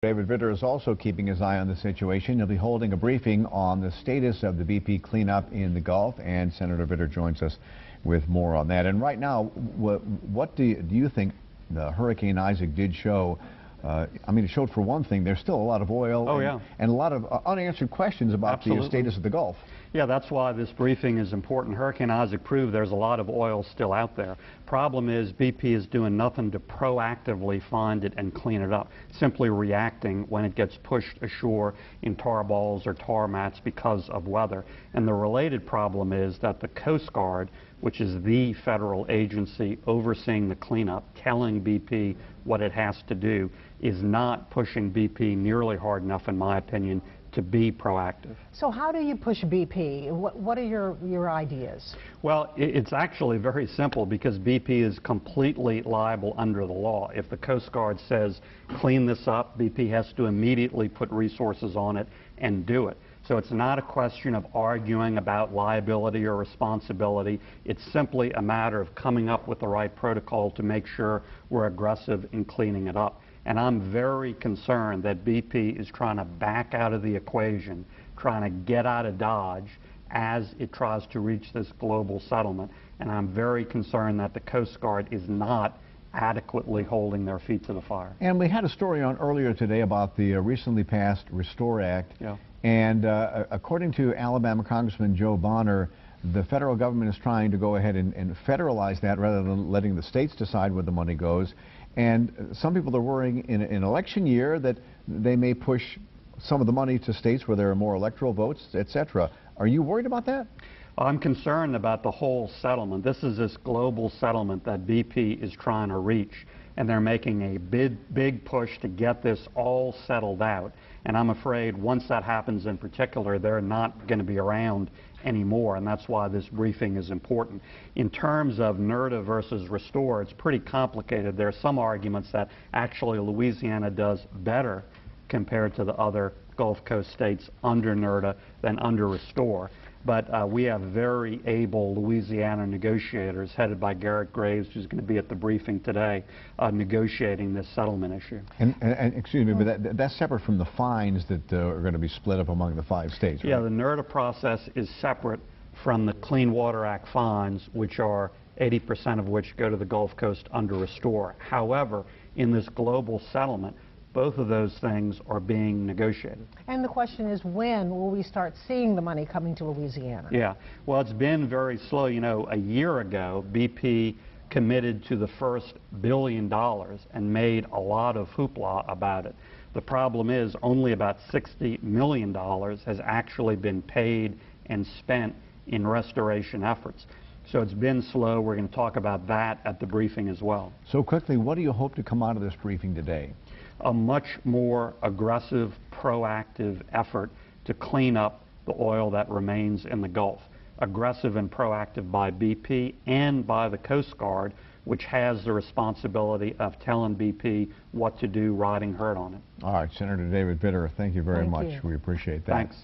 David Vitter is also keeping his eye on the situation. He'll be holding a briefing on the status of the BP cleanup in the Gulf, and Senator Vitter joins us with more on that. And right now, what do you think the Hurricane Isaac did show? I mean, it showed, for one thing, there's still a lot of oil and a lot of unanswered questions about the status of the Gulf. Yeah, that's why this briefing is important. Hurricane Isaac proved there's a lot of oil still out there. Problem is, BP is doing nothing to proactively find it and clean it up, simply reacting when it gets pushed ashore in tar balls or tar mats because of weather. And the related problem is that the Coast Guard, which is the federal agency overseeing the cleanup, telling BP what it has to do, is not pushing BP nearly hard enough, in my opinion, to be proactive. So how do you push BP? What are your ideas? Well, it's actually very simple, because BP is completely liable under the law. If the Coast Guard says clean this up, BP has to immediately put resources on it and do it. So it's not a question of arguing about liability or responsibility. It's simply a matter of coming up with the right protocol to make sure we're aggressive in cleaning it up. And I'm very concerned that BP is trying to back out of the equation, trying to get out of Dodge as it tries to reach this global settlement. And I'm very concerned that the Coast Guard is not adequately holding their feet to the fire. And we had a story on earlier today about the recently passed Restore Act. Yeah. And according to Alabama Congressman Joe Bonner, the federal government is trying to go ahead and federalize that rather than letting the states decide where the money goes. And some people are worrying in an election year that they may push some of the money to states where there are more electoral votes, etc. Are you worried about that? I'm concerned about the whole settlement. This is this global settlement that BP is trying to reach, and they're making a big push to get this all settled out. And I'm afraid once that happens, in particular, they're not going to be around anymore, and that's why this briefing is important. In terms of NRDA versus Restore, it's pretty complicated. There are some arguments that actually Louisiana does better compared to the other Gulf Coast states under NRDA than under Restore. But we have very able Louisiana negotiators headed by Garrett Graves, who's going to be at the briefing today, negotiating this settlement issue. And excuse me, but that's separate from the fines that are going to be split up among the 5 states, right? Yeah, the NRDA process is separate from the Clean Water Act fines, which are 80% of which go to the Gulf Coast under Restore. However, in this global settlement, both of those things are being negotiated. And the question is, when will we start seeing the money coming to Louisiana? Yeah, well, it's been very slow. You know, a year ago, BP committed to the first $1 billion and made a lot of hoopla about it. The problem is only about $60 million has actually been paid and spent in restoration efforts. So it's been slow. We're going to talk about that at the briefing as well. So quickly, what do you hope to come out of this briefing today? A much more aggressive, proactive effort to clean up the oil that remains in the Gulf. Aggressive and proactive by BP and by the Coast Guard, which has the responsibility of telling BP what to do, riding herd on it. All right, Senator David Vitter, thank you very much. You. We appreciate that. Thanks.